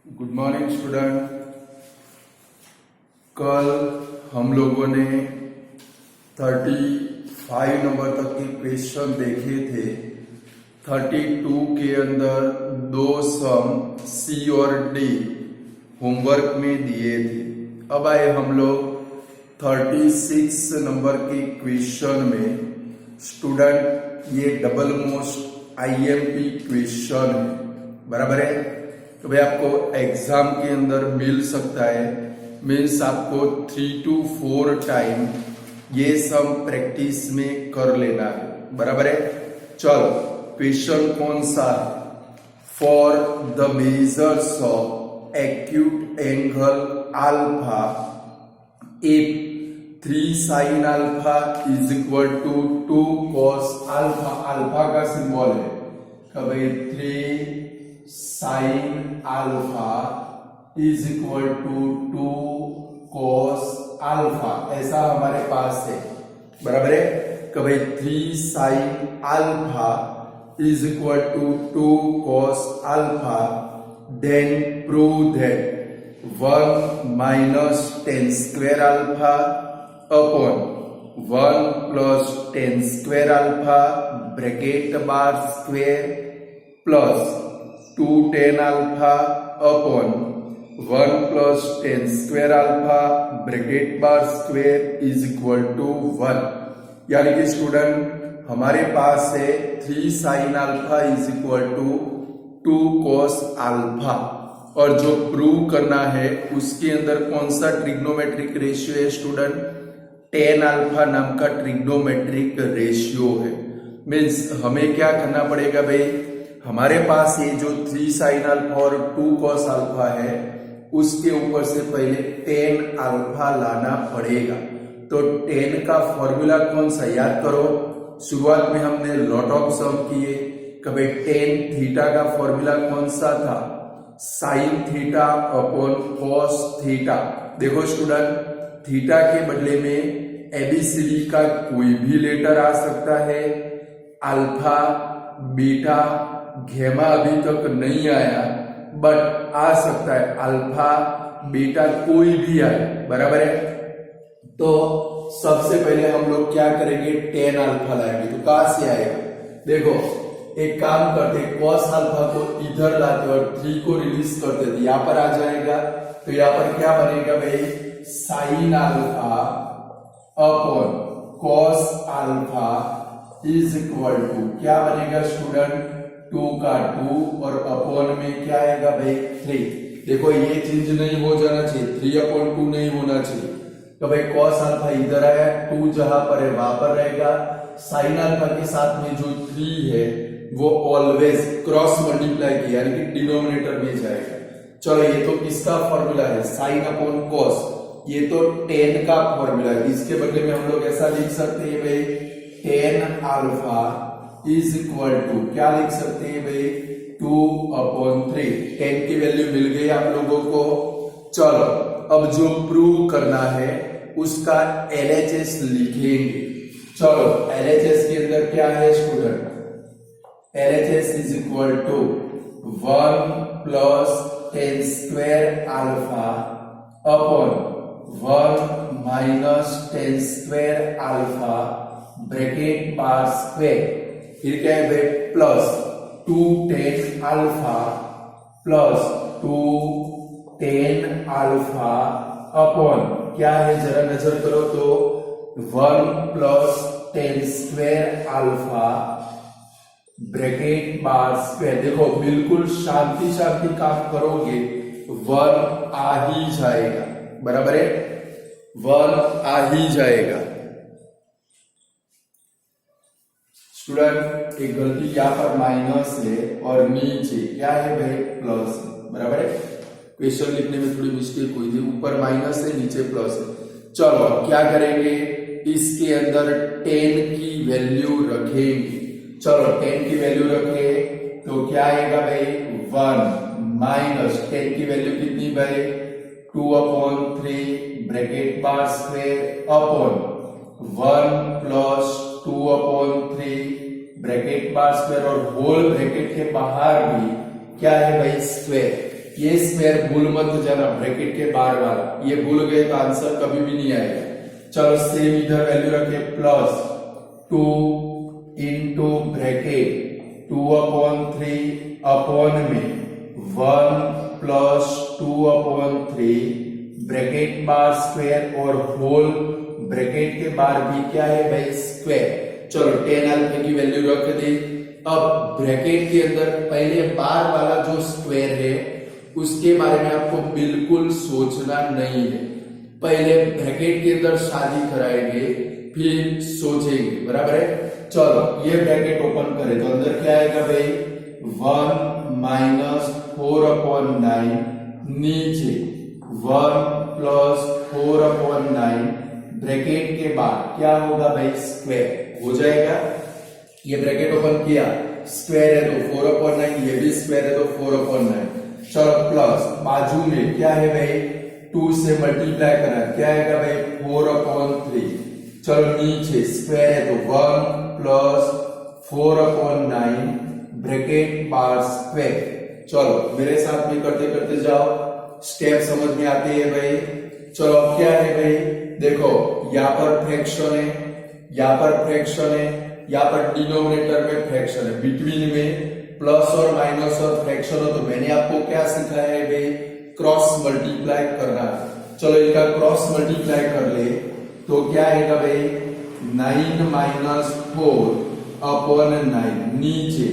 Good morning student. कल हम लोगों ने 35 नंबर तक के क्वेश्चन देखे थे। 32 के अंदर दो सम सी और डी होमवर्क में दिए थे। अब आए हम लोग 36 नंबर के क्वेश्चन में। स्टूडेंट ये डबल मोस्ट आईएमपी क्वेश्चन है, बराबर है। तो भाई आपको एग्जाम के अंदर मिल सकता है, मीन्स आपको 3 to 4 टाइम ये सम प्रैक्टिस में कर लेना है, बराबर है। चलो क्वेश्चन कौन सा है? For the measures of acute angle alpha if 3 sin alpha is equal to 2 cos alpha. Alpha का सिंबल है कभी 3 sin alpha is equal to 2 cos alpha, ऐसा हमारे पास है, बराबर है। कभी 3 sin alpha is equal to 2 cos alpha, then prove that 1 minus tan square alpha upon 1 plus tan square alpha bracket bar square plus 2 tan alpha upon 1 plus tan square alpha bracket bar square is equal to 1। यानी कि student हमारे पास है 3 sin alpha is equal to 2 cos alpha, और जो prove करना है उसके अंदर कौन सा ट्रिग्नोमेट्रिक रेशियो है स्टूडेंट? tan अल्फा नाम का ट्रिग्नोमेट्रिक रेशियो है। मीन्स हमें क्या करना पड़ेगा भाई, हमारे पास ये जो 3 sin अल्फा और 2 cos अल्फा है उसके ऊपर से पहले tan अल्फा लाना पड़ेगा। तो tan का फॉर्मूला कौन सा याद करो? शुरुआत में हमने लॉट ऑफ सम किए। कभी tan थीटा का फॉर्मूला कौन सा था? sin theta upon cos theta. देखो स्टूडेंट, थीटा के बदले में एबीसीडी का कोई भी लेटर आ सकता है। अल्फा, बीटा, घेमा अभी तक नहीं आया, बट आ सकता है अल्फा, बीटा कोई भी आए, बराबर है। तो सबसे पहले हम लोग क्या करेंगे? tan अल्फा लाएंगे। तो कहां से आएगा? देखो एक काम करते, cos अल्फा को इधर लाते और 3 को रिलीज करते थे, यहां पर आ जाएगा। तो यहां पर क्या बनेगा भाई? sin alpha upon cos alpha is equal to क्या बनेगा स्टूडेंट? 2 का 2 और अपॉन में क्या आएगा भाई? 3। देखो ये चेंज नहीं हो जाना चाहिए, 3/2 नहीं होना चाहिए। तो भाई cos अल्फा इधर आया, 2 जहां पर है वहां पर रहेगा। sin अल्फा के साथ में जो 3 है वो ऑलवेज क्रॉस मल्टीप्लाई किया, यानी कि डिनोमिनेटर में जाएगा। चलो ये तो किसका फॉर्मूला है? sin upon cos। ये तो tan का फॉर्मूला है, इसके बदले में हम लोग ऐसा लिख सकते हैं भाई tan alpha is equal to क्या लिख सकते हैं भाई? 2/3। tan की वैल्यू मिल गई आप लोगों को। चलो अब जो प्रूव करना है उसका LHS लिखेंगे। चलो LHS के अंदर क्या है student? LHS is equal to 1 plus tan square alpha upon 1 minus tan square alpha bracket bar square, फिर क्या है भाई? Plus 2 tan alpha plus 2 tan alpha upon क्या है जरा नजर करो तो 1 plus tan square alpha bracket bar square. देखो बिल्कुल शांति शांति काम करोगे 1 आ ही जाएगा, बराबर है। 1 आ ही जाएगा। स्टूडेंट एक गलती यहाँ पर माइनस है और नीचे क्या है भाई? प्लस, बराबर है। क्वेश्चन लिखने में थोड़ी मिस्टेक हुई थी, ऊपर माइनस है नीचे प्लस है। चलो क्या करेंगे? इसके अंदर tan की वैल्यू रखेंगे। चलो tan की वैल्यू रखे तो क्या आएगा भाई? 1 माइनस tan की वैल्यू कितनी भाई? 2/3 bracket bar square upon 1 plus 2/3 bracket bar square और होल ब्रैकेट के बाहर भी क्या है भाई? स्क्वायर। ये स्क्वायर भूल मत जाना, ब्रैकेट के बाहर वाला, ये भूल गए तो आंसर कभी भी नहीं आएगा। चलो सेम इधर वैल्यू रखे, प्लस 2 इंटू ब्रैकेट 2/3 अपॉन में 1 प्लस 2/3 ब्रैकेट बार स्क्वायर और होल ब्रैकेट के बाहर भी क्या है भाई, स्क्वायर। चलो tan अल्फा की वैल्यू रख दी। अब ब्रैकेट के अंदर पहले बार वाला जो स्क्वायर है उसके बारे में आपको बिल्कुल सोचना नहीं है, पहले ब्रैकेट के अंदर शादी कराएंगे फिर सोचेंगे, बराबर है। चलो ये ब्रैकेट ओपन करें तो अंदर क्या आएगा भाई, 1 माइनस 4/9 नीचे 1 प्लस 4/9 ब्रैकेट के बाद क्या होगा भाई, स्क्वायर हो जाएगा। ये ब्रैकेट ओपन किया, स्क्वायर है तो 4/9, ये भी स्क्वायर है तो 4/9। चलो प्लस बाजू में क्या है भाई, 2 से मल्टीप्लाई करना, क्या आएगा भाई 4/3। चलो नीचे स्क्वायर है तो 1 प्लस 4/9 ब्रैकेट बार स्क्वायर। चलो मेरे साथ में करते करते जाओ, स्टेप समझ में आती है भाई। चलो अब क्या है भाई, देखो यहाँ पर फ्रैक्शन है, यहाँ पर फ्रैक्शन है, यहाँ पर डिनोमिनेटर में फ्रैक्शन है, बिटवीन में प्लस और माइनस और फ्रैक्शन हो तो मैंने आपको क्या सिखाया है भाई, क्रॉस मल्टीप्लाई करना। चलो इनका क्रॉस मल्टीप्लाई कर ले तो क्या आएगा भाई, 9 माइनस 4/9 नीचे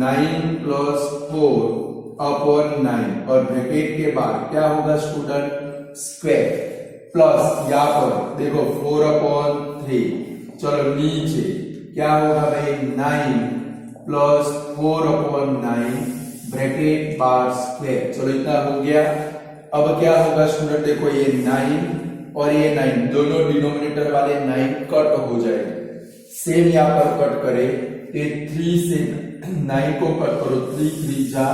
9 प्लस 4/9 और ब्रैकेट के बाद क्या होगा स्टूडेंट, स्क्वायर। प्लस यहाँ पर देखो 4/3। चलो नीचे क्या होगा भाई, 9 प्लस 4/9 ब्रैकेट बार स्क्वायर। चलो इतना हो गया। अब क्या होगा स्टूडेंट, देखो ये 9 और ये 9 दोनों डिनोमिनेटर वाले 9 कट हो जाएंगे। सेम यहाँ पर कट करे, ये 3 से 9 को कट करो, 3 3 जा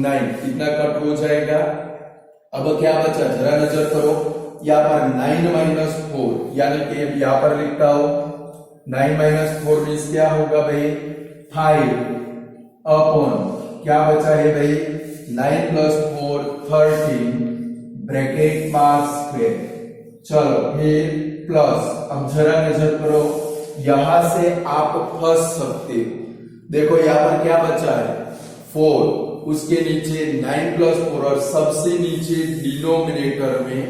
9, कितना कट हो जाएगा। अब क्या बचा, जरा नजर करो, यहाँ पर 9 माइनस 4 यानी कि यहाँ पर लिखता हो 9 माइनस 4 मीन्स क्या होगा भाई, 5 अपॉन क्या बचा है भाई, 9 प्लस 4 13 ब्रैकेट बार स्क्वायर। चलो फिर प्लस, अब जरा नजर करो, यहां से आप फंस सकते हो। देखो यहाँ पर क्या बचा है, 4, उसके नीचे 9 प्लस 4 और सबसे नीचे डिनोमिनेटर में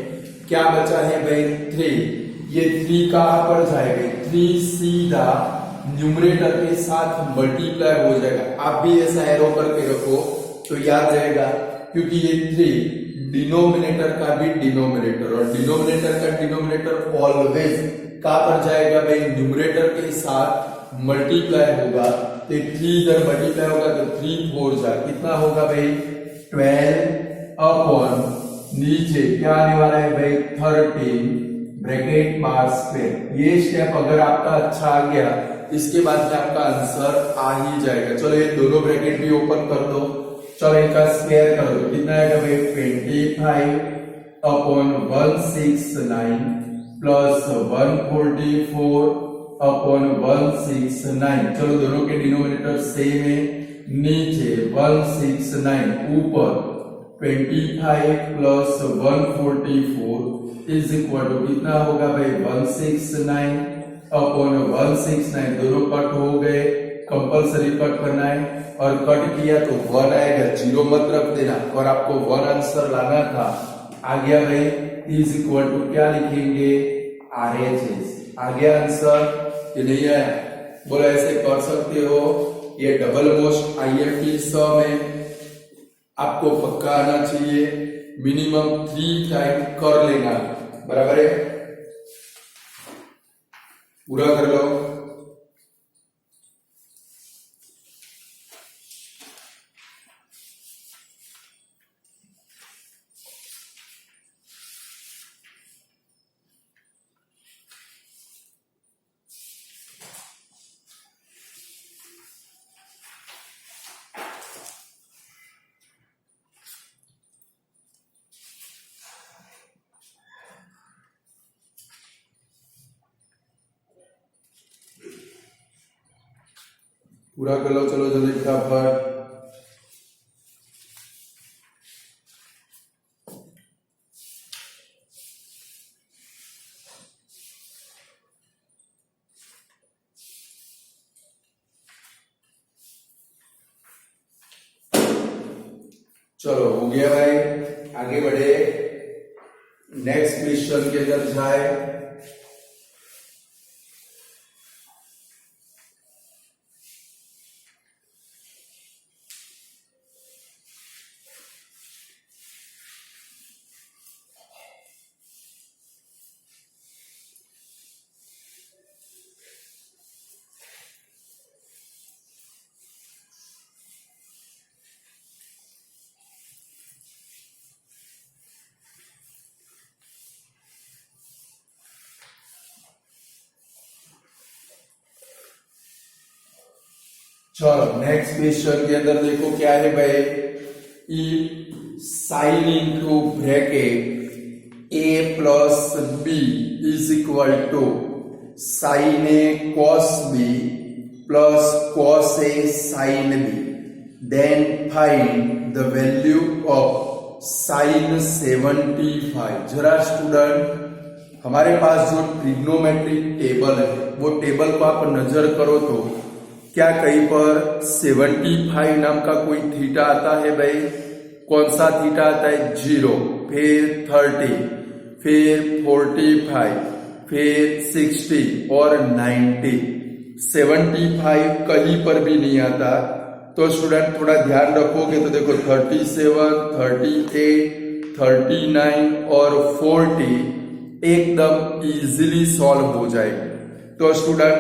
क्या बचा है भाई, 3। ये 3 कहां पर जाएगा, 3 सीधा न्यूमरेटर के साथ मल्टीप्लाई हो जाएगा। आप भी ऐसा एरो करके रखो तो याद रहेगा, क्योंकि ये 3 डिनोमिनेटर का भी डिनोमिनेटर और डिनोमिनेटर का डिनोमिनेटर ऑलवेज कहां पर जाएगा भाई, न्यूमरेटर के साथ मल्टीप्लाई होगा। तो 3 इधर मल्टीप्लाई होगा तो 3 4 जा कितना होगा भाई, 12 अपॉन नीचे क्या आने वाला है भाई, 13 ब्रैकेट बार स्क्वायर। ये स्टेप अगर आपका अच्छा आ गया, इसके बाद में आपका आंसर आ ही जाएगा। चलो ये दोनों ब्रैकेट भी ओपन कर दो। चलो इनका स्क्वायर कर दो, कितना आएगा भाई, 25 अपॉन 169 प्लस 144 अपॉन 169। चलो दोनों के डिनोमिनेटर सेम है, नीचे 169 ऊपर 25 प्लस 144 इज इक्वल टू कितना होगा भाई, 169 अपॉन 169। दोनों कट हो गए, कंपलसरी कट करना है और कट किया तो 1 आएगा, 0 मत रख देना। और आपको 1 आंसर लाना था, आ गया भाई, इज इक्वल टू क्या लिखेंगे, RHS। आ गया आंसर कि नहीं आया, बोलो ऐसे कर सकते हो। ये डबल मोस्ट IMP सम है, आपको पक्का आना चाहिए, मिनिमम 3 टाइम कर लेना, बराबर है। पूरा कर लो। पूरा कर लो, चलो जल्दी फटाफट। चलो हो गया भाई, आगे बढ़े, नेक्स्ट क्वेश्चन के अंदर जाए। चलो नेक्स्ट क्वेश्चन के अंदर देखो क्या है भाई, e sine into bracket A plus B is equal to sine A cos B plus cos A sine B, then find the value of sine 75। जरा स्टूडेंट हमारे पास जो ट्रिग्नोमेट्रिक टेबल है वो टेबल को आप नजर करो तो क्या कहीं पर 75 नाम का कोई थीटा आता है भाई? कौन सा थीटा आता है? 0, फिर 30, फिर 45, फिर 60 और 90। 75 कहीं पर भी नहीं आता। तो स्टूडेंट थोड़ा ध्यान रखोगे तो देखो 37, 38, 39 और 40 एकदम इजीली सॉल्व हो जाएगी। तो स्टूडेंट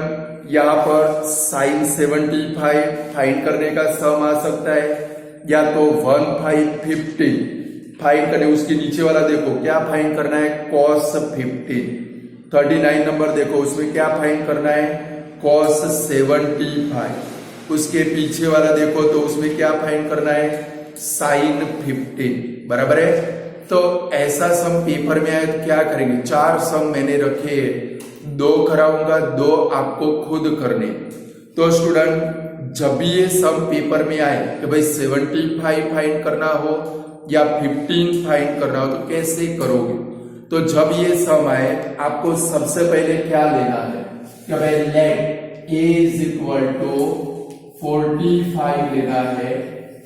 यहाँ पर साइन 75 फाइंड करने का सम आ सकता है, या तो 1550 फाइंड करने, उसके नीचे वाला देखो क्या फाइंड करना है? कॉस 15। 39 नंबर देखो उसमें क्या फाइंड करना है? कॉस 75। उसके पीछे वाला देखो तो उसमें क्या फाइंड करना है? साइन 15। बराबर है। तो ऐसा सम पेपर में आए तो क्या करेंगे? 4 सम मैंने रखे, 2 कराऊंगा, 2 आपको खुद करने। तो स्टूडेंट जब भी ये सम पेपर में आए कि भाई 75 फाइंड करना हो या 15 फाइंड करना हो तो कैसे करोगे? तो जब ये सम आए आपको सबसे पहले क्या लेना है कि भाई let a is equal to 45 लेना है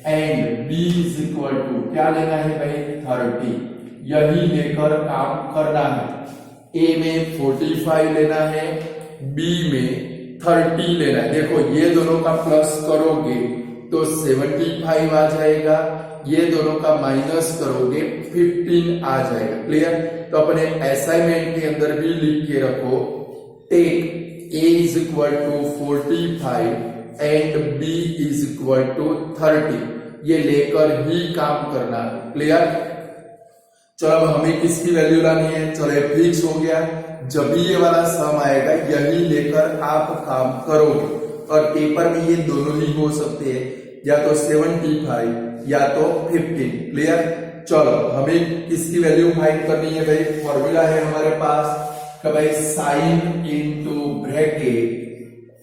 and b is equal to क्या लेना है भाई? 30। यही लेकर काम करना है। A में 45 लेना है, B में 30 लेना है। देखो ये दोनों का प्लस करोगे तो 75 आ जाएगा, ये दोनों का माइनस करोगे 15 आ जाएगा। क्लियर? तो अपने असाइनमेंट के अंदर भी लिख के रखो, take A is equal to 45 and B is equal to 30। ये लेकर ही काम करना है। क्लियर? चलो अब हमें किसकी वैल्यू लानी है? चलो फिक्स हो गया, जब भी ये वाला सम आएगा यही लेकर आप काम करोगे। और पेपर में ये दोनों ही हो सकते हैं, या तो 75 या तो 15। क्लियर? चलो हमें किसकी वैल्यू फाइंड करनी है भाई? फॉर्मूला है हमारे पास कि भाई sine into bracket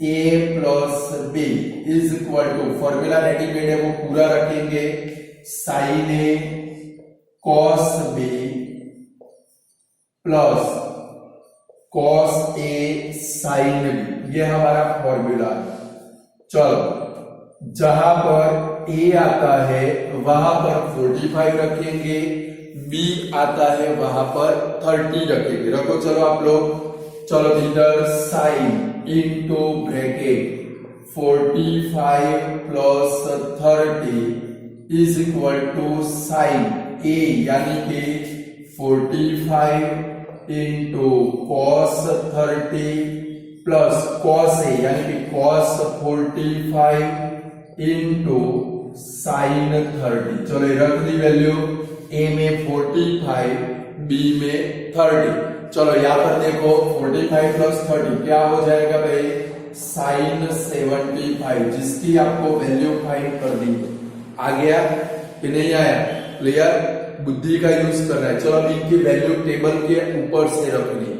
a plus B is equal to, formula readymade है वो पूरा रखेंगे, sine A cos B plus cos A sine B, ये हमारा फॉर्मूला है। चलो जहां पर a आता है वहां पर 45 रखेंगे, b आता है वहां पर 30 रखेंगे। रखो चलो आप लोग। चलो इधर sine into bracket 45 plus 30 is equal to sine a यानी कि 45 into cos 30 plus cos A यानी कि कॉस 45 इंटू साइन 30। चलो रख दी वैल्यू, a में 45, b में 30। चलो यहां पर देखो 45 प्लस 30 क्या हो जाएगा भाई? साइन 75, जिसकी आपको वैल्यू फाइंड कर दी। आ गया कि नहीं आया? क्लियर? बुद्धि का यूज करना है। चलो अब इनकी वैल्यू टेबल के ऊपर से रखनी।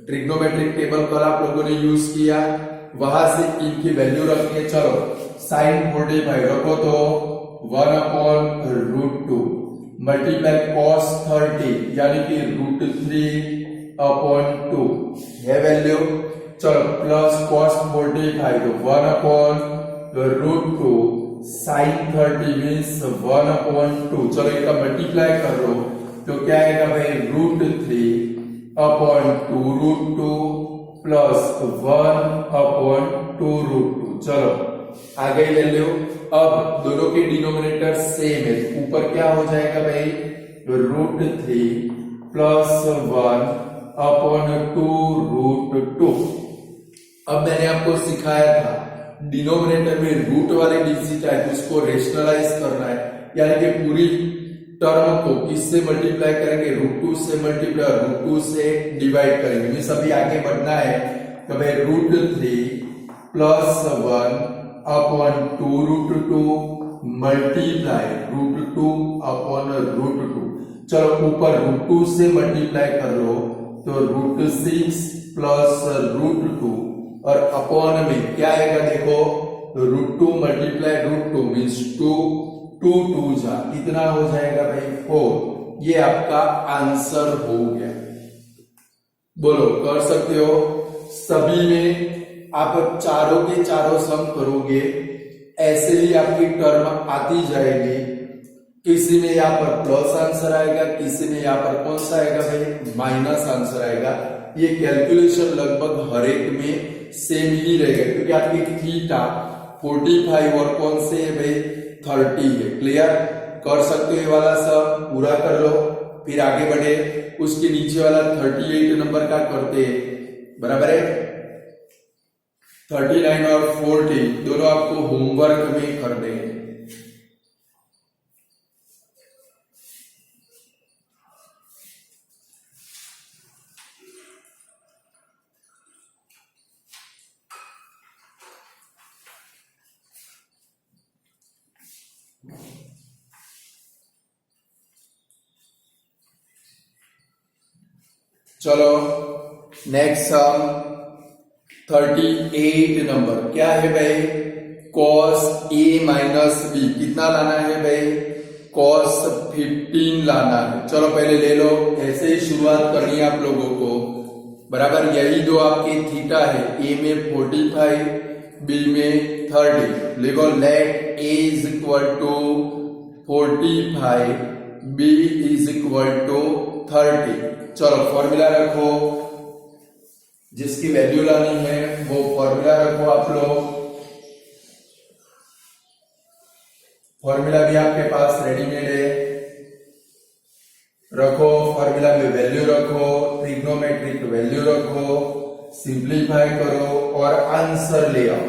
ट्रिग्नोमेट्रिक टेबल कल आप लोगों ने यूज किया, वहां से इनकी वैल्यू रखनी है। चलो साइन 45 रखो तो 1/√2 मल्टीप्लाई कॉस 30 यानी कि √3/2 है वैल्यू। चलो प्लस कॉस 45 तो 1/√2 साइन 30 मीन्स 1/2। चलो इनका मल्टीप्लाई कर लो तो क्या आएगा भाई √3/2 प्लस 1/2। चलो आगे ले लो। अब दोनों के डिनोमिनेटर सेम है, ऊपर क्या हो जाएगा भाई √3 प्लस 1/2√2। अब मैंने आपको सिखाया था डिनोमिनेटर में रूट वाले डिजिट है तो उसको रेशनलाइज करना है, यानी कि पूरी टर्म को किससे मल्टीप्लाई करेंगे √2 से मल्टीप्लाई √2 से डिवाइड करेंगे। मीन्स अभी आगे बढ़ना है तो भाई √3 प्लस 1/2√2 मल्टीप्लाई √2/√2। चलो ऊपर √2 से मल्टीप्लाई कर लो तो √6 प्लस √2 और अपॉन में क्या आएगा देखो √2 मल्टीप्लाई √2 मीन्स 2 जा कितना हो जाएगा भाई 4। ये आपका आंसर हो गया। बोलो कर सकते हो। सभी में आप चारों के चारों सम करोगे ऐसे ही आपकी टर्म आती जाएगी। किसी में यहाँ पर प्लस आंसर आएगा, किसी में यहाँ पर कौन सा आएगा भाई माइनस आंसर आएगा। ये कैलकुलेशन लगभग हर एक में सेम ही रहेगा क्योंकि आपकी थीटा 45 और कौन से है भाई 30 है। क्लियर कर सकते हो। ये वाला सब पूरा कर लो फिर आगे बढ़े। उसके नीचे वाला 38 नंबर का करते हैं, बराबर है। 39 और 40 दोनों आपको होमवर्क में करने हैं। चलो नेक्स्ट सम 38 नंबर क्या है भाई cos a माइनस बी कितना लाना है भाई cos 15 लाना है। चलो पहले ले लो, ऐसे ही शुरुआत करनी है आप लोगों को, बराबर। यही दो आपके थीटा है, a में 45 b में 30। लिखो let a is equal to 45 b is equal to 30। चलो फॉर्मूला रखो, जिसकी वैल्यू लानी है वो फॉर्मूला रखो आप लोग। फॉर्मूला भी आपके पास रेडीमेड है, रखो। फॉर्मूला में वैल्यू रखो, ट्रिग्नोमेट्रिक वैल्यू रखो, सिंप्लीफाई करो और आंसर ले आओ।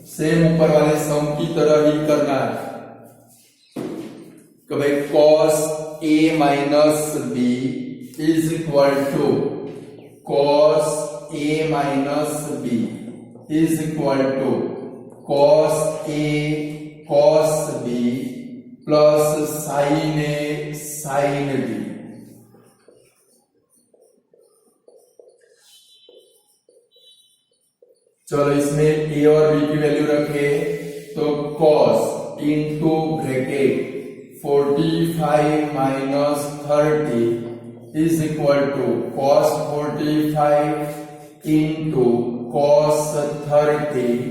सेम ऊपर वाले सम की तरह ही करना है कि भाई cos a minus B is equal to cos a minus B is equal to cos a cos b plus sin a sin b। चलो इसमें a और b की वैल्यू रखे तो cos into bracket 45 minus 30 is equal to cos 45 into cos 30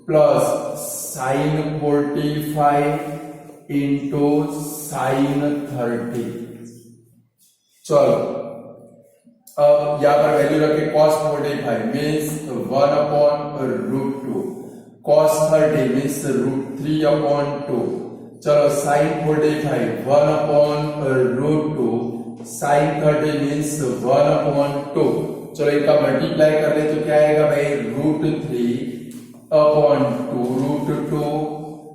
plus sin 45 into sin 30। चलो अब यहां पर वैल्यू रखे cos 45 मीन्स 1/√2, cos 30 मीन्स √3/2। चलो sin 45 1/√2, sin 30 मीन्स 1/2। चलो इनका मल्टीप्लाई कर ले तो क्या आएगा भाई √3/2√2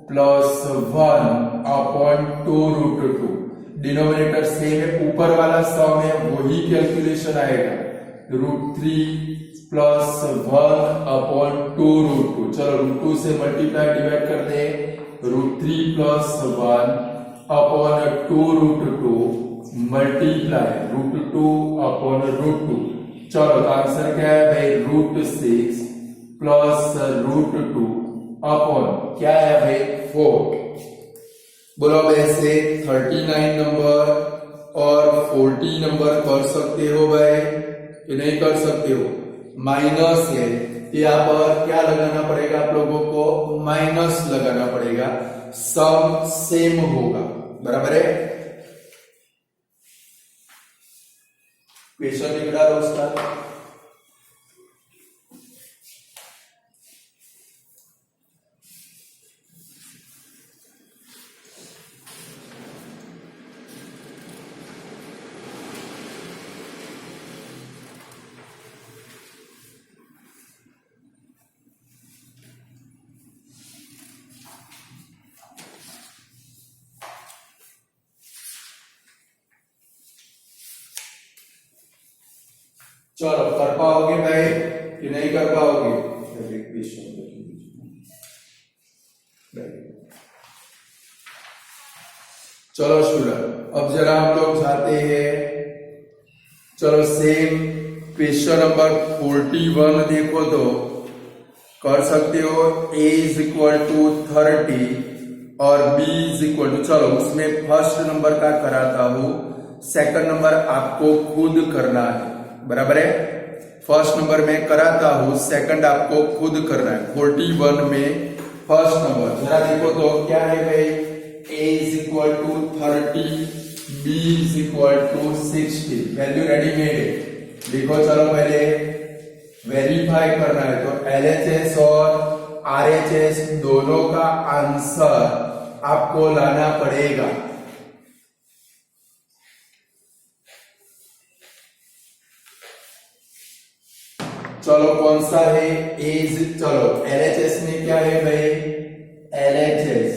प्लस 1/2√2। डिनोमिनेटर सेम है, ऊपर वाला सम है वही कैलकुलेशन आएगा √3 प्लस 1/2√2। चलो √2 से मल्टीप्लाई डिवाइड कर दे √3 प्लस 1/2√2 मल्टीप्लाई √2/√2। चलो तो आंसर क्या है भाई √6 प्लस √2 अपॉन क्या है भाई 4। बोलो वैसे 39 नंबर और 40 नंबर कर सकते हो भाई कि नहीं कर सकते हो। माइनस है यहाँ पर क्या लगाना पड़ेगा आप लोगों को, माइनस लगाना पड़ेगा, सम सेम होगा, बराबर है। क्वेश्चन निकला दोस्तों। चलो कर पाओगे भाई कि नहीं कर पाओगे? चलो स्टूडेंट, अब जरा हम लोग जाते हैं, चलो सेम क्वेश्चन नंबर 41 देखो तो कर सकते हो। a इज इक्वल टू 30 और b इज इक्वल टू, चलो उसमें फर्स्ट नंबर का कराता हूं, सेकंड नंबर आपको खुद करना है, बराबर है। फर्स्ट नंबर में कराता हूं, सेकंड आपको खुद करना है। 41 में फर्स्ट नंबर जरा देखो तो क्या है भाई, a is equal to 30, b is equal to 60। Value readymade है, देखो चलो पहले वेरीफाई करना है तो LHS और RHS दोनों का आंसर आपको लाना पड़ेगा। चलो कौन सा है, चलो LHS में क्या है भाई, LHS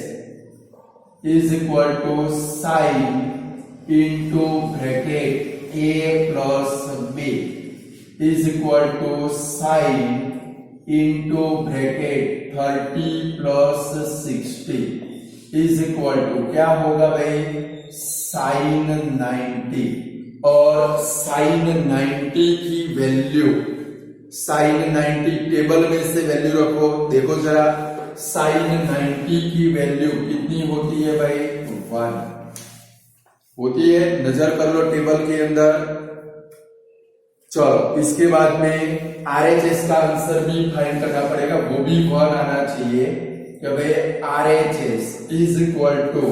is equal to sine into bracket a plus b is equal to sine into bracket 30 plus 60 is equal to क्या होगा भाई, साइन 90। और साइन 90 की वैल्यू, साइन 90 टेबल में से वैल्यू रखो, देखो जरा साइन 90 की वैल्यू कितनी होती है भाई, 1 होती है, नजर कर लो टेबल के अंदर। चलो इसके बाद में RHS का आंसर भी फाइंड करना पड़ेगा, वो भी 1 आना चाहिए कि भाई RHS is equal to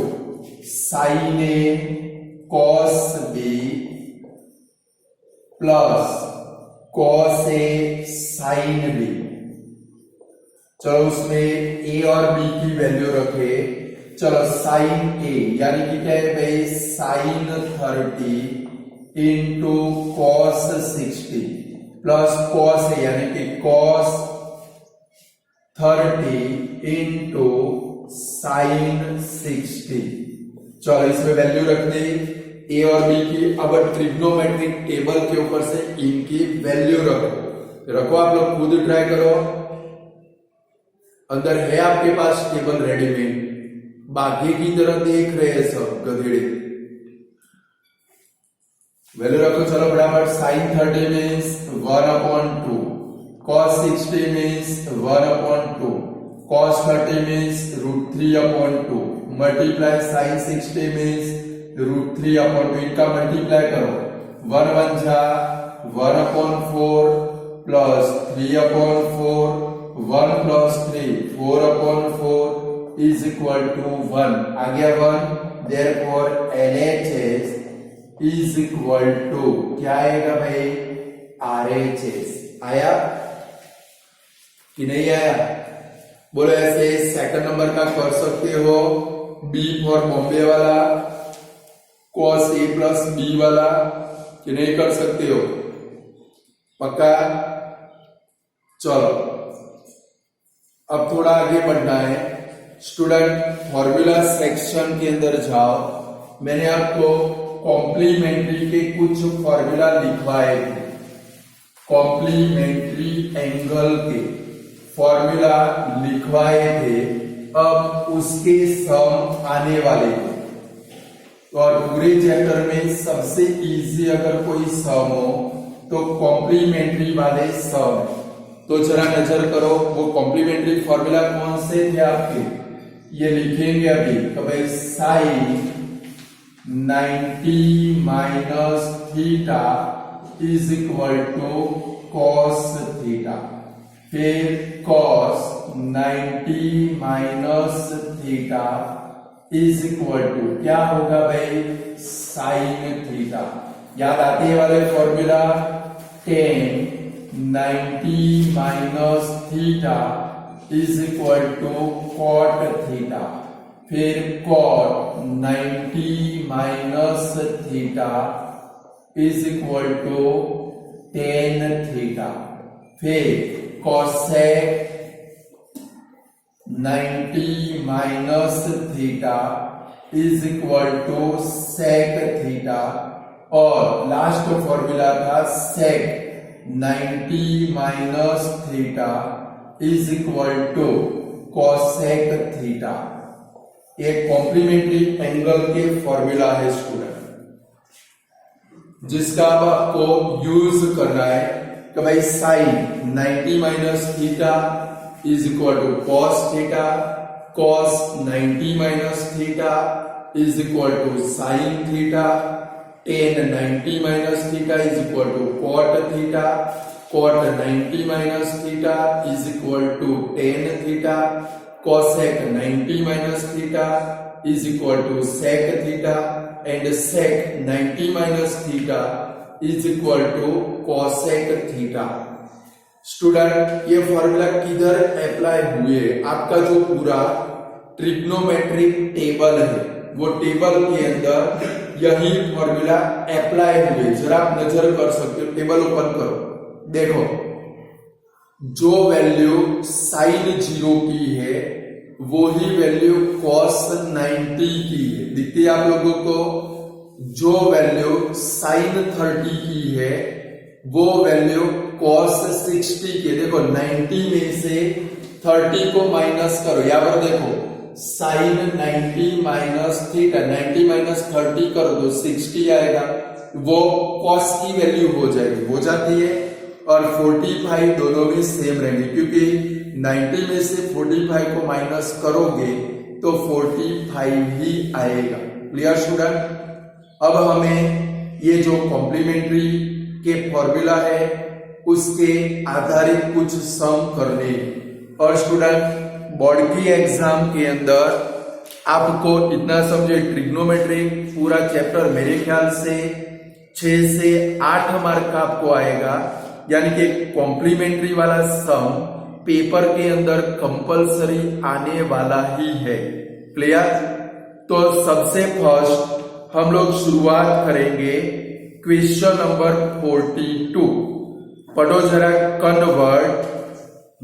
sine A cos B plus cos A sine B. चलो उसमें a और b की वैल्यू रखे, चलो साइन a यानी कि क्या है भाई, sine 30 into cos 60 plus cos a यानी कि कॉस 30 इंटू साइन 60। चलो इसमें वैल्यू रख दी a और b की। अब ट्रिग्नोमेट्रिक टेबल के ऊपर से इनकी वैल्यू रखो, आप लोग खुद ट्राई करो, अंदर है आपके पास टेबल रेडीमेड, बाकी की तरह देख रहे हैं सब गधेड़े। वैल्यू रखो, चलो बराबर sine 30 means 1/2, cos 60 means 1/2, cos 30 means √3/2, multiply sine 60 means √3/2, इनका मल्टीप्लाई करो, 1 1 जा 1/4 plus 3/4, 1 plus 3 4/4 is equal to 1, आ गया 1। Therefore LHS is equal to क्या आएगा भाई, RHS। आया कि नहीं आया, बोलो। ऐसे सेकंड नंबर का कर सकते हो, B फॉर बॉम्बे वाला, cos A प्लस B वाला, कि नहीं कर सकते हो, पक्का। चलो अब थोड़ा आगे बढ़ना है स्टूडेंट, फॉर्मूला सेक्शन के अंदर जाओ। मैंने आपको कॉम्प्लीमेंट्री के कुछ फॉर्मूला लिखवाए थे, कॉम्प्लीमेंट्री एंगल के फॉर्मूला लिखवाए थे, अब उसके सम आने वाले थे। और पूरे चैप्टर में सबसे इजी अगर कोई सम हो तो कॉम्प्लीमेंट्री वाले सम। तो जरा नजर करो, वो कॉम्प्लीमेंट्री फॉर्मूला कौन से थे आपके, ये लिखेंगे अभी। तो भाई sine 90 minus theta is equal to cos theta. फिर cos 90 minus theta is equal to क्या होगा भाई, साइन थीटा। याद आते हैं वाले formula, tan 90 minus theta is equal to cot theta. फिर cot 90 minus theta is equal to tan theta. फिर cosec 90 minus theta is equal to sec theta. और लास्ट फॉर्मूला था sec 90 minus theta is equal to cosec theta. एक complementary angle के formula है student, जिसका अब आपको यूज करना है कि भाई sine 90 minus theta is equal to cos theta, cos 90 minus theta is equal to sine theta, tan 90 minus theta is equal to cot theta, cot 90 minus theta is equal to tan theta, cosec 90 minus theta is equal to sec theta and sec 90 minus theta is equal to cosec theta. Student ये formula किधर apply हुए, आपका जो पूरा trigonometric table है वो table के अंदर यही फॉर्मूला अप्लाई हुए। जरा आप नजर कर सकते हो, टेबल ओपन करो, देखो जो वैल्यू साइन 0 की है वो ही वैल्यू cos 90 की है। दिखती है आप लोगों को, जो वैल्यू साइन 30 की है वो वैल्यू cos 60 की। देखो 90 में से 30 को माइनस करो, यहां पर देखो साइन 90 माइनस थीटा, 90 माइनस 30 करो तो 60 आएगा, वो cos की वैल्यू हो जाएगी, हो जाती है। और 45 दोनों भी सेम रहेंगे, क्योंकि 90 में से 45 को माइनस करोगे तो 45 ही आएगा। Clear student? अब हमें ये जो कॉम्प्लीमेंट्री के फॉर्मूला है उसके आधारित कुछ सम करने। और स्टूडेंट बोर्ड की एग्जाम के अंदर आपको इतना समझे, ट्रिग्नोमेट्री पूरा चैप्टर मेरे ख्याल से 6 से 8 मार्क का आपको आएगा, यानी कि कॉम्प्लीमेंट्री वाला सम पेपर के अंदर कंपलसरी आने वाला ही है। क्लियर? तो सबसे फर्स्ट हम लोग शुरुआत करेंगे क्वेश्चन नंबर 42। पढ़ो जरा, convert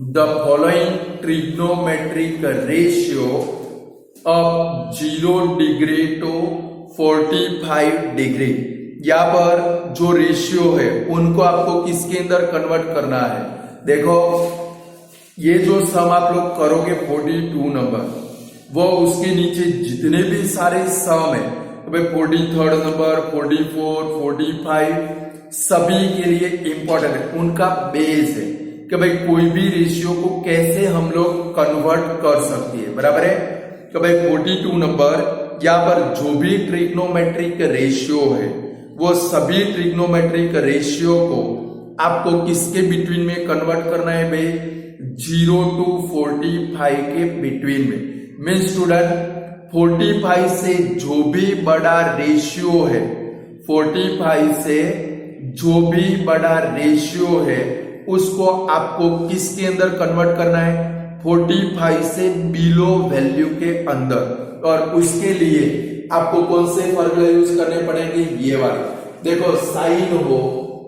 the following trigonometric ratio of 0 degree to 45 degree. यहाँ पर जो रेशियो है उनको आपको किसके अंदर कन्वर्ट करना है। देखो ये जो सम आप लोग करोगे 42 नंबर, वो उसके नीचे जितने भी सारे सम है, तो भाई 43rd नंबर, 44, 45 सभी के लिए इंपॉर्टेंट है। उनका बेस है कि भाई कोई भी रेशियो को कैसे हम लोग कन्वर्ट कर सकते हैं। बराबर है कि भाई 42 नंबर, यहाँ पर जो भी ट्रिग्नोमेट्रिक रेशियो है वो सभी ट्रिग्नोमेट्रिक रेशियो को आपको किसके बिटवीन में कन्वर्ट करना है भाई, 0 to 45 के बिटवीन में। मीन स्टूडेंट 45 से जो भी बड़ा रेशियो है, 45 से जो भी बड़ा रेशियो है उसको आपको किसके अंदर कन्वर्ट करना है, 45 से बिलो वैल्यू के अंदर। और उसके लिए आपको कौन से फॉर्मूला यूज करने पड़ेंगे, ये वाले। देखो साइन हो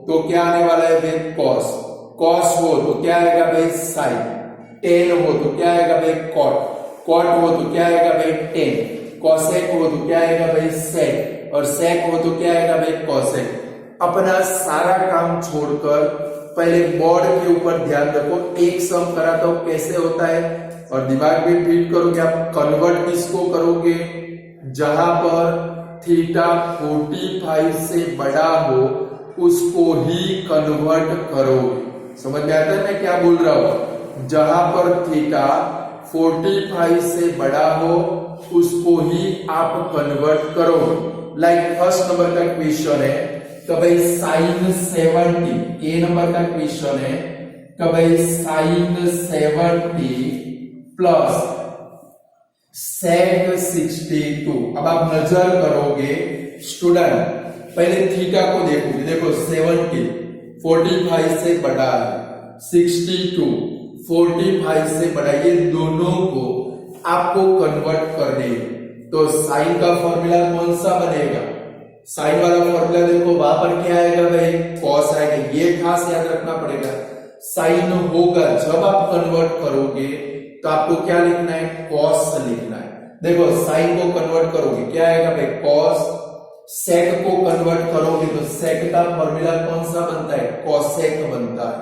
तो क्या आने वाला है भाई, कॉस, कॉस हो तो क्या आएगा भाई साइन, टेन हो तो क्या आएगा भाई कॉट, कॉट हो तो क्या आएगा भाई टेन, कॉसेक हो तो क्या आएगा भाई सेक, और सेक हो तो क्या आएगा भाई कॉसेक। अपना सारा काम छोड़कर पहले बोर्ड के ऊपर ध्यान रखो। एक सम कराता हूं कैसे होता है, और दिमाग में फीड करोगे आप कन्वर्ट किसको करोगे, जहां पर थीटा 45 से बड़ा हो उसको ही कन्वर्ट करोगे। समझ में आता है मैं क्या बोल रहा हूं, जहां पर थीटा 45 से बड़ा हो उसको ही आप कन्वर्ट करोगे। लाइक फर्स्ट नंबर का क्वेश्चन है तो भाई साइन 70, ए नंबर का क्वेश्चन है कि भाई साइन 70 प्लस सेक 62। अब आप नजर करोगे स्टूडेंट, पहले थीटा को देखोगे, देखो 70 45 से बड़ा है, 62 45 से बड़ा, ये दोनों को आपको कन्वर्ट करने, तो साइन का फॉर्मूला कौन सा बनेगा? साइन वाला फॉर्मूला देखो वहां पर क्या आएगा भाई, कॉस आएगा। ये खास याद रखना पड़ेगा, साइन होगा जब आप कन्वर्ट करोगे तो आपको क्या लिखना है, कॉस लिखना है। देखो साइन को कन्वर्ट करोगे क्या आएगा भाई, कॉस। सेक को कन्वर्ट करोगे तो सेक का फॉर्मूला कौन सा बनता है, कॉसेक बनता है।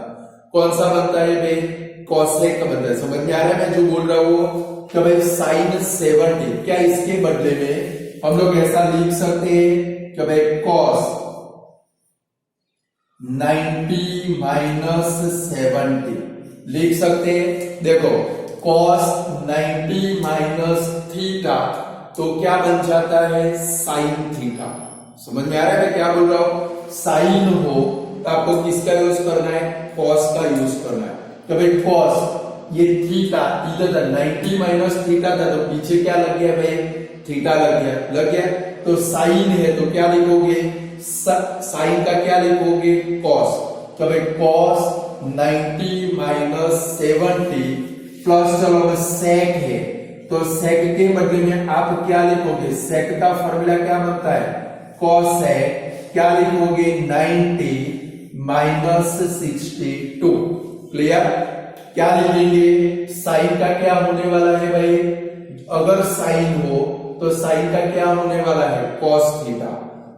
कौन सा बनता है भाई, कॉसेक बनता है। समझ में आ रहा है मैं जो बोल रहा हूं कि भाई साइन 70, क्या इसके बदले में हम लोग ऐसा लिख सकते हैं कि भाई कॉस 90 माइनस 70 लिख सकते हैं। देखो कॉस 90 माइनस थीटा तो क्या बन जाता है, साइन थीटा। समझ में आ रहा है मैं क्या बोल रहा हूं, साइन हो तो आपको किसका यूज करना है, कॉस का यूज करना है। तो भाई कॉस, ये थीटा इधर था, 90 माइनस थीटा था तो पीछे क्या लग गया भाई, थीटा लग गया। तो साइन है तो क्या लिखोगे, साइन का क्या लिखोगे, कॉस। तो भाई कॉस 90 माइनस 70 प्लस, चलो सेक है तो सेक के बदले में आप क्या लिखोगे, सेक का फॉर्मूला क्या बनता है, कॉसेक। क्या लिखोगे, 90 माइनस 62। क्लियर? क्या लिखेंगे, साइन का क्या होने वाला है भाई, अगर साइन हो तो साइन का क्या होने वाला है, कॉस थीटा।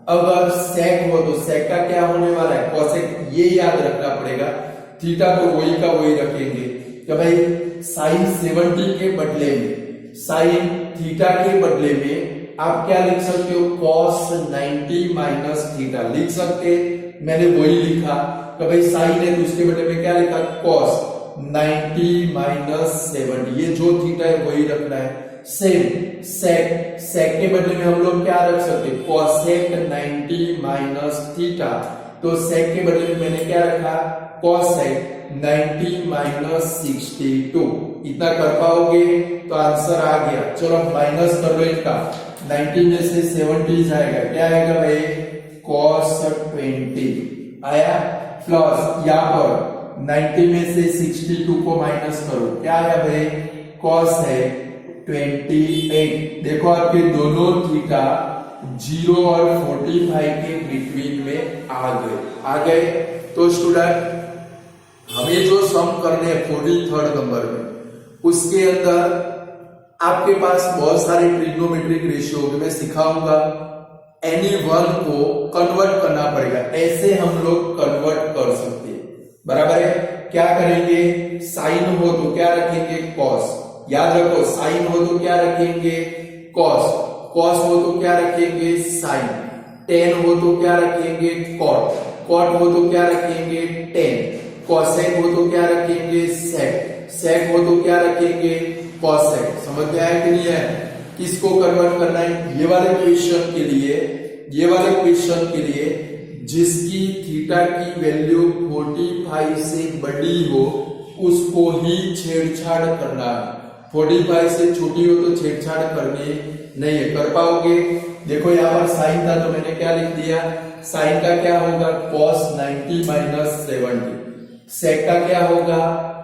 अगर सेक हो तो सेक का क्या होने वाला है, कॉसेक। ये याद रखना पड़ेगा, थीटा तो वही का वही रखेंगे कि भाई साइन 70 के बदले में, साइन थीटा के बदले में आप क्या लिख सकते हो, कॉस 90 माइनस थीटा लिख सकते। मैंने वही लिखा कि भाई साइन है तो उसके बदले में क्या लिखा, कॉस 90 माइनस 70। ये जो थीटा है वही रखना है। सेम सेक, सेक के बदले में हम लोग क्या रख सकते, कॉसेक 90 माइनस थीटा। तो सेक के बदले में मैंने क्या रखा, कॉसेक 90 माइनस 62। इतना कर पाओगे तो आंसर आ गया। चलो माइनस कर लो इनका, 90 में से 70 जाएगा, क्या आएगा भाई, cos 20 आया। प्लस यहाँ पर 90 में से 62 को माइनस करो, क्या आया भाई, cos है 28। देखो आपके दोनों थीटा 0 और 45 के बिटवीन में आ गए। तो स्टूडेंट हमें जो सम करने 43rd नंबर में, उसके अंदर आपके पास बहुत सारे ट्रिग्नोमेट्रिक रेशियो होंगे, मैं सिखाऊंगा। एनी वन को कन्वर्ट करना पड़ेगा, ऐसे हम लोग कन्वर्ट कर सकते हैं, बराबर है। क्या करेंगे, साइन हो तो क्या रखेंगे, कॉस। याद रखो साइन हो तो क्या रखेंगे, कॉस। कॉस हो तो क्या रखेंगे, साइन। टेन हो तो क्या रखेंगे, कॉट। कॉट हो तो क्या रखेंगे, टेन। कॉसेक हो तो क्या रखेंगे, सेक। सेक हो तो क्या रखेंगे, कॉसेक। समझ में आया कि नहीं है? किसको कन्वर्ट करना है, ये वाले क्वेश्चन के लिए, ये वाले क्वेश्चन के लिए जिसकी थीटा की वैल्यू 45 से बड़ी हो उसको ही छेड़छाड़ करना है। 45 से छोटी हो तो छेड़छाड़ करनी नहीं है, कर पाओगे। देखो यहाँ पर साइन था तो मैंने क्या लिख दिया, साइन का क्या होगा, cos 90 माइनस 70। सेक का क्या होगा,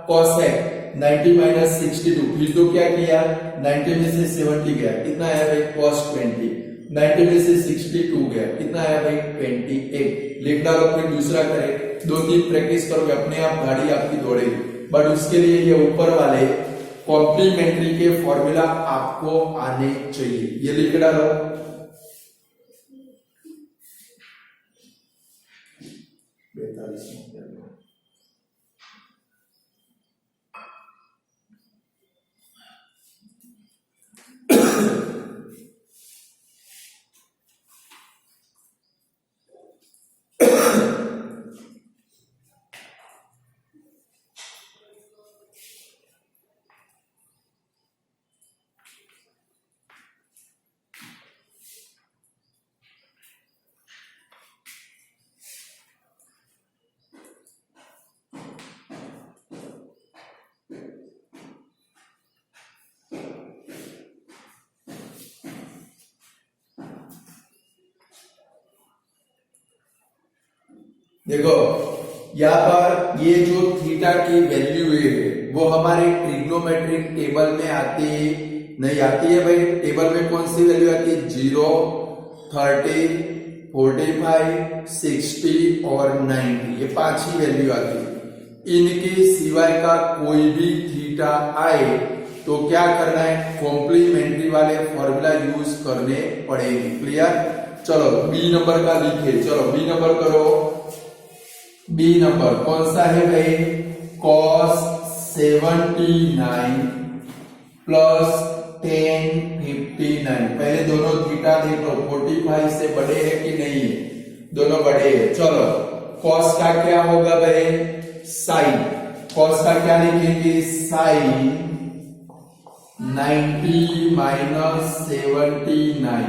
cosec 90 माइनस 62। फिर तो क्या किया, 90 में से 70 गया, कितना आया भाई, cos 20। 90 में से 62 गया, कितना आया भाई, 28। लिख डालो, फिर दूसरा करें, 2-3 प्रैक्टिस करोगे, अपने आप गाड़ी आपकी दौड़ेगी। बट उसके लिए ये ऊपर वाले कॉम्प्लीमेंट्री के फॉर्मूला आपको आने चाहिए, ये लिख डालो। देखो यहाँ पर ये जो थीटा की वैल्यू है वो हमारे ट्रिग्नोमेट्रिक टेबल में आती नहीं आती है भाई। टेबल में कौन सी वैल्यू आती है? 0, 30, 45, 60 और 90, ये 5 ही वैल्यू आती है। इनके सिवाय का कोई भी थीटा आए तो क्या करना है? कॉम्प्लीमेंट्री वाले फॉर्मूला यूज करने पड़ेंगे। क्लियर? चलो बी नंबर का लिखे। चलो बी नंबर करो। बी नंबर कौन सा है भाई? cos 79 plus 10 59। पहले दोनों थीटा देख लो, 45 से बड़े हैं कि नहीं है? दोनों बड़े हैं। चलो cos का क्या होगा भाई? साइन। cos का क्या लिखेंगे? साइन 90 माइनस 79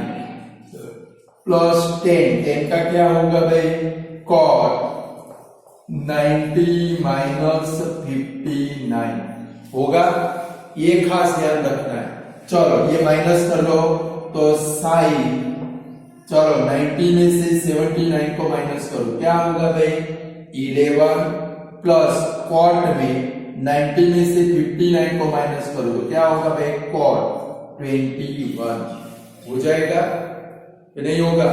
प्लस 10 का क्या होगा भाई? cot 90 माइनस 59 होगा। ये खास ध्यान रखना है। चलो ये माइनस कर लो तो साइन, चलो 90 में से 79 को माइनस करो, क्या होगा भाई? 11 प्लस कॉट में 90 में से 59 को माइनस करो तो क्या होगा भाई? कॉट 21 हो जाएगा कि नहीं होगा?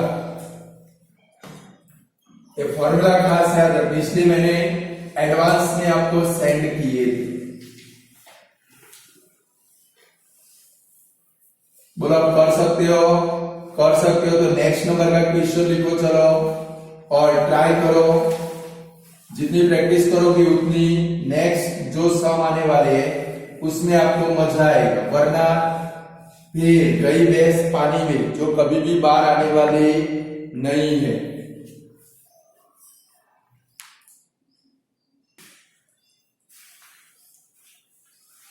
ये फॉर्मूला खास याद रखना, इसलिए मैंने एडवांस में आपको सेंड किए थे। बोलो आप कर सकते हो? कर सकते हो तो नेक्स्ट नंबर का क्वेश्चन लिखो चलो और ट्राई करो। जितनी प्रैक्टिस करोगे उतनी नेक्स्ट जो सम आने वाले हैं उसमें आपको मजा आएगा। वरना फिर गई भैंस पानी में, जो कभी भी बाहर आने वाली नहीं है।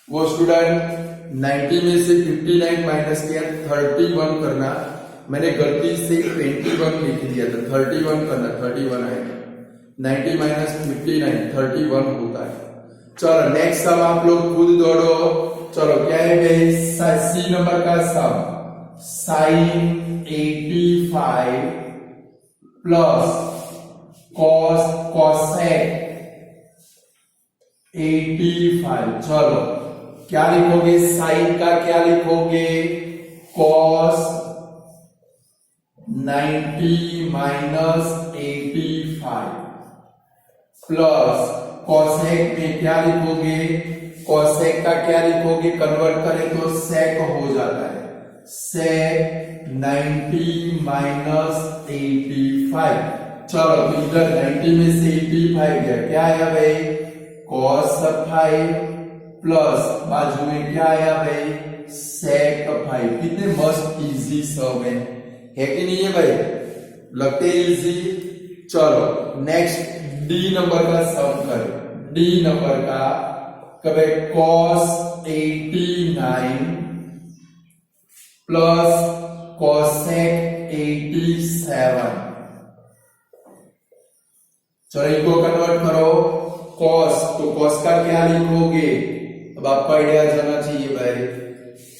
वो स्टूडेंट 90 में से 59 माइनस किया 31 करना, मैंने गलती से 21 लिख दिया था। 31 करना, 31 आएगा। 90 माइनस 59 31 होता है। चलो नेक्स्ट सम आप लोग खुद दौड़ो। चलो क्या है भाई? सी नंबर का sum sine 85 plus cos cosec 85। चलो क्या लिखोगे? साइन का क्या लिखोगे? cos 90 माइनस 85 प्लस कोसेक में क्या लिखोगे? कोसेक का क्या लिखोगे? कन्वर्ट करें तो सेक हो जाता है। सेक 90 माइनस 85। चलो तो इधर 90 में से 85 गया, क्या आया भाई? cos 5 प्लस बाजू में क्या आया भाई? सेक 5। कितने मस्त इजी सम है कि नहीं है भाई? लगते इजी। चलो नेक्स्ट डी नंबर का सम करें। डी नंबर का कभी cos 89 प्लस cosec 87। चलो इनको कन्वर्ट करो। cos तो cos का क्या लिखोगे? अब आपको आइडिया जाना चाहिए भाई।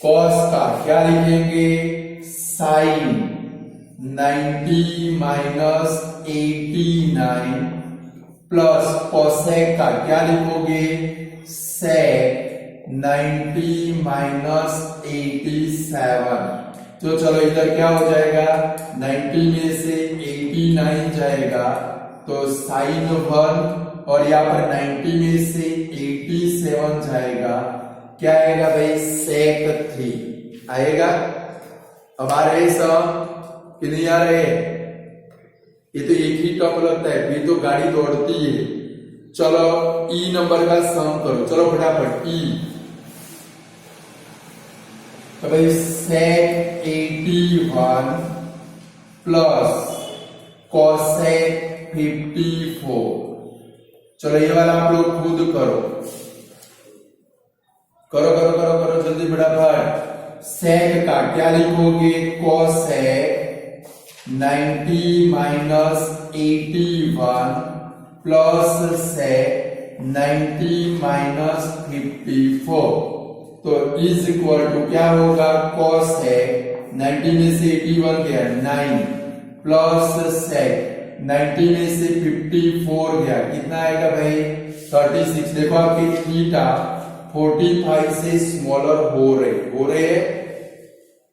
cos का क्या लिखेंगे? साइन 90 माइनस 89 प्लस cosec का क्या लिखोगे? sec 90 minus 87। तो चलो इधर क्या हो जाएगा? 90 में से 89 जाएगा तो साइन 1, और यहाँ पर 90 में से 87 जाएगा, क्या आएगा भाई? सेक 3 आएगा। अब आ रहे सब कि नहीं आ रहे? ये तो एक ही टॉप लगता है, फिर तो गाड़ी दौड़ती है। चलो ई नंबर का सम करो, चलो फटाफट। ई तो भाई सेक 81 प्लस कोसेक 54। चलो ये वाला आप लोग खुद करो, करो करो करो करो जल्दी फटाफट। सेक का क्या लिखोगे? Cosec 90 minus 81 plus sec 90 minus 54। तो इज इक्वल टू क्या होगा? कोसेक 90 में से 81 गया 9 प्लस सेक 90 में से 54 गया, कितना आएगा भाई 36। देखो आपकी थीटा 45 से स्मॉलर हो रहे।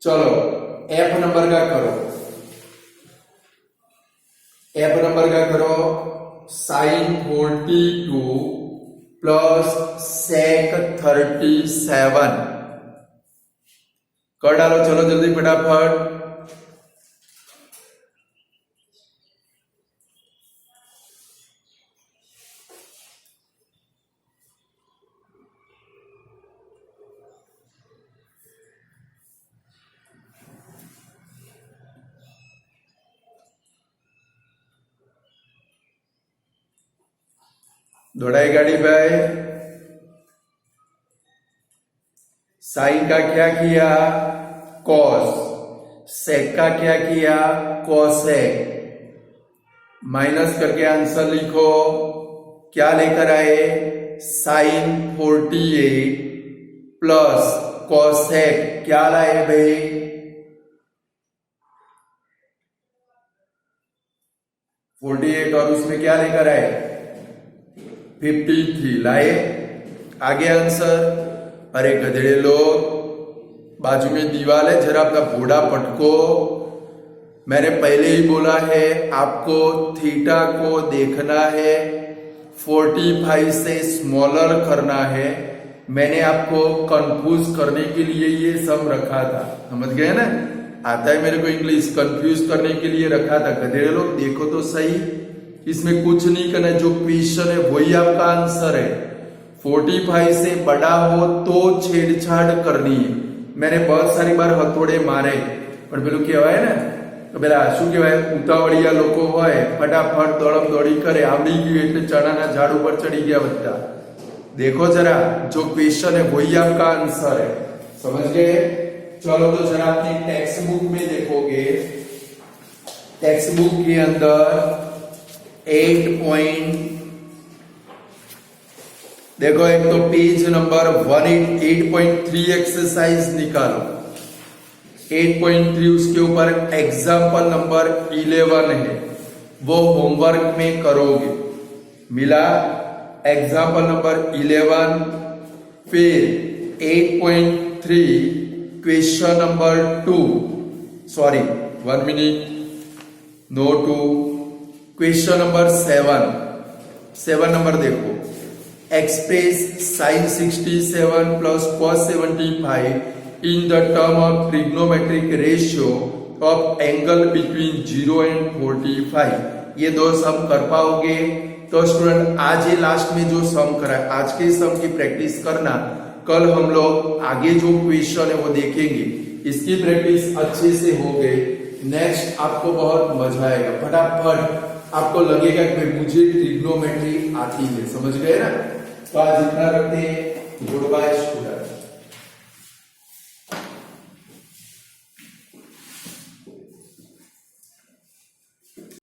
चलो एफ नंबर का करो, साइन 42 प्लस सेक 37 कर डालो। चलो जल्दी फटाफट। दौड़ाई गाड़ी भाई। साइन का क्या किया कॉस, सेक का क्या किया कॉसेक, माइनस करके आंसर लिखो। क्या लेकर आए साइन 48 प्लस कॉसेक क्या लाए भाई 48 और उसमें क्या लेकर आए 53 लाए। आगे आंसर। अरे गधेड़े लोग, बाजू में दीवार है, जरा अपना घोड़ा पटको। मैंने पहले ही बोला है आपको थीटा को देखना है 45 से स्मॉलर करना है। मैंने आपको कंफ्यूज करने के लिए ये सम रखा था, समझ गए ना। आता है मेरे को इंग्लिश, कंफ्यूज करने के लिए रखा था। गधेड़े लोग देखो तो सही, इसमें कुछ नहीं करना, जो क्वेश्चन है वही आपका आंसर है। 45 से बड़ा हो तो छेड़छाड़ करनी है। मैंने बहुत सारी बार हथौड़े मारे, पर पेલું કહેવાય ને તો પેલા શું કહેવાય ઉતાવળિયા લોકો હોય ફટાફટ દોડમ દોડી કરે, આવડી ગયું એટલે ચણાના ઝાડ ઉપર ચડી ગયા બધા। देखो जरा, जो क्वेश्चन है वही आपका आंसर है, समझ गए। चलो तो जरा अपनी टेक्स्ट बुक में देखोगे, टेक्स्ट बुक के अंदर 8 देखो, एक तो पेज नंबर 8.3 एक्सरसाइज निकालो। 8.3 उसके ऊपर एग्जाम्पल नंबर 11 है, वो होमवर्क में करोगे। मिला एग्जाम्पल नंबर 11। फिर 8.3 question number 2, sorry 1 minute, no 2, question number 7 number देखो, express sine 67 plus cos 75 in the term of trigonometric ratio of angle between 0 and 45। ये दो सम कर पाओगे तो स्टूडेंट आज ये लास्ट में जो सम करा है, आज के सम की प्रैक्टिस करना। कल हम लोग आगे जो क्वेश्चन है वो देखेंगे, इसकी प्रैक्टिस अच्छे से हो गई। नेक्स्ट आपको बहुत मजा आएगा, फटाफट आपको लगेगा कि मुझे ट्रिग्नोमेट्री आती है, समझ गए ना। तो आज इतना रखते हैं। Good bye student.